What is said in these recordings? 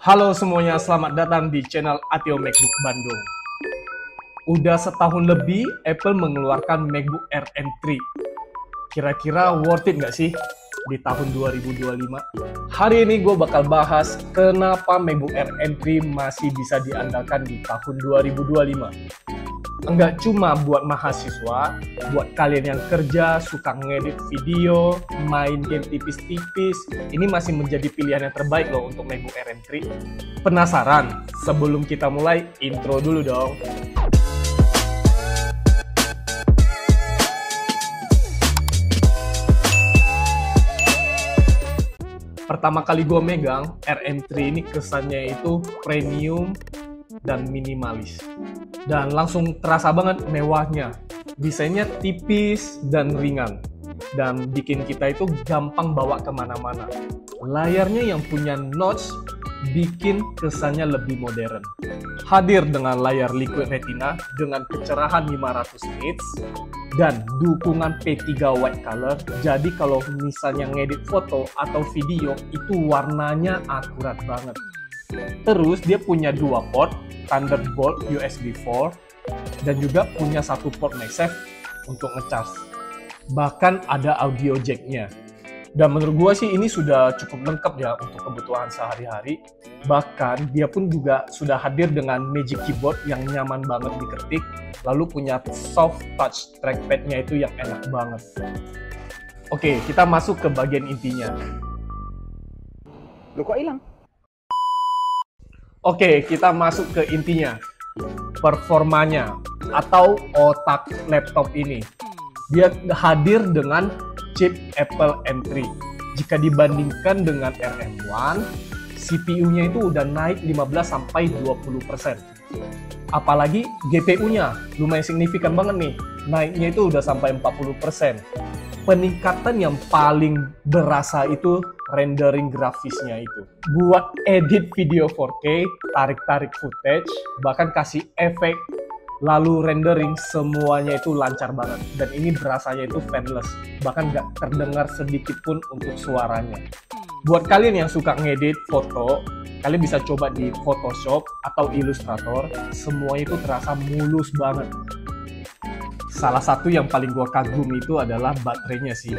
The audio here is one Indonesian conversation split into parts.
Halo semuanya, selamat datang di channel Atio MacBook Bandung. Udah setahun lebih Apple mengeluarkan MacBook Air M3. Kira-kira worth it nggak sih di tahun 2025? Hari ini gue bakal bahas kenapa MacBook Air M3 masih bisa diandalkan di tahun 2025. Enggak cuma buat mahasiswa, buat kalian yang kerja, suka ngedit video, main game tipis-tipis, ini masih menjadi pilihan yang terbaik loh untuk MacBook Air M3. Penasaran? Sebelum kita mulai, intro dulu dong. Pertama kali gue megang, Air M3 ini kesannya itu premium dan minimalis. Dan langsung terasa banget mewahnya. Desainnya tipis dan ringan. Dan bikin kita itu gampang bawa kemana-mana. Layarnya yang punya notch bikin kesannya lebih modern. Hadir dengan layar Liquid Retina dengan kecerahan 500 nits dan dukungan P3 white color. Jadi kalau misalnya ngedit foto atau video itu warnanya akurat banget. Terus dia punya dua port, Thunderbolt USB 4 dan juga punya satu port MagSafe untuk ngecas. Bahkan ada audio jack-nya. Dan menurut gua sih ini sudah cukup lengkap ya untuk kebutuhan sehari-hari. Bahkan dia pun juga sudah hadir dengan Magic Keyboard yang nyaman banget diketik, lalu punya soft touch trackpad-nya itu yang enak banget. Oke, kita masuk ke bagian intinya. Loh kok hilang? Oke, kita masuk ke intinya. Performanya atau otak laptop ini. Dia hadir dengan chip Apple M3. Jika dibandingkan dengan RM1, CPU-nya itu udah naik 15-20%. Apalagi GPU-nya lumayan signifikan banget nih. Naiknya itu udah sampai 40%. Peningkatan yang paling berasa itu rendering grafisnya itu. Buat edit video 4K, tarik-tarik footage, bahkan kasih efek, lalu rendering, semuanya itu lancar banget. Dan ini berasanya itu fanless, bahkan nggak terdengar sedikit pun untuk suaranya. Buat kalian yang suka ngedit foto, kalian bisa coba di Photoshop atau Illustrator, semuanya itu terasa mulus banget. Salah satu yang paling gua kagum itu adalah baterainya sih.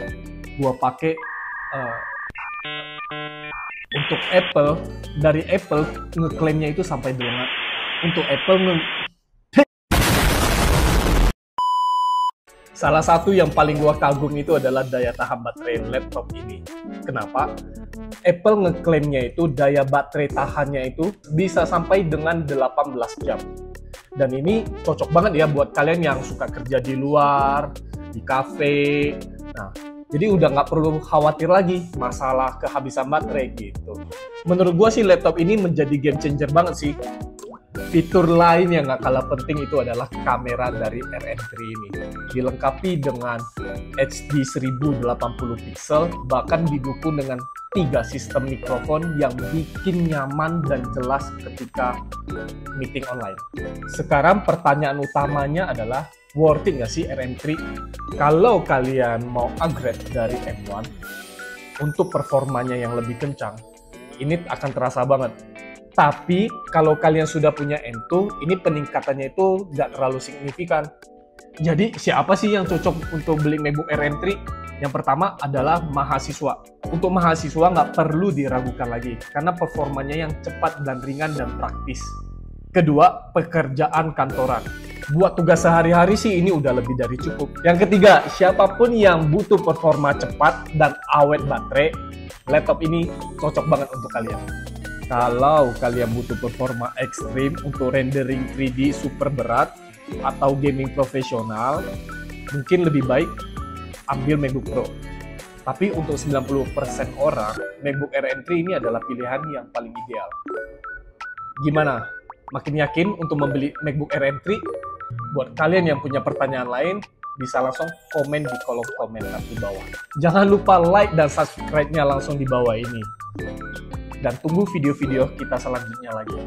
Gua pakai untuk Apple, dari Apple ngeklaimnya itu sampai 2. Untuk Apple salah satu yang paling gua kagum itu adalah daya tahan baterai laptop ini. Kenapa? Apple ngeklaimnya itu daya baterai tahannya itu bisa sampai dengan 18 jam. Dan ini cocok banget ya buat kalian yang suka kerja di luar, di kafe. Nah, jadi udah nggak perlu khawatir lagi masalah kehabisan baterai gitu. Menurut gua sih laptop ini menjadi game changer banget sih. Fitur lain yang nggak kalah penting itu adalah kamera dari RM3 ini. Dilengkapi dengan HD 1080 pixel, bahkan didukung dengan 3 sistem mikrofon yang bikin nyaman dan jelas ketika meeting online. Sekarang pertanyaan utamanya adalah, worth it nggak sih RM3? Kalau kalian mau upgrade dari M1 untuk performanya yang lebih kencang, ini akan terasa banget. Tapi kalau kalian sudah punya M2, ini peningkatannya itu nggak terlalu signifikan. Jadi siapa sih yang cocok untuk beli MacBook Air M3? Yang pertama adalah mahasiswa. Untuk mahasiswa nggak perlu diragukan lagi, karena performanya yang cepat dan ringan dan praktis. Kedua, pekerjaan kantoran. Buat tugas sehari-hari sih ini udah lebih dari cukup. Yang ketiga, siapapun yang butuh performa cepat dan awet baterai, laptop ini cocok banget untuk kalian. Kalau kalian butuh performa ekstrim untuk rendering 3D super berat atau gaming profesional, mungkin lebih baik ambil MacBook Pro. Tapi untuk 90% orang, MacBook Air M3 ini adalah pilihan yang paling ideal. Gimana? Makin yakin untuk membeli MacBook Air M3? Buat kalian yang punya pertanyaan lain, bisa langsung komen di kolom komentar di bawah. Jangan lupa like dan subscribe-nya langsung di bawah ini. Dan tunggu video-video kita selanjutnya lagi.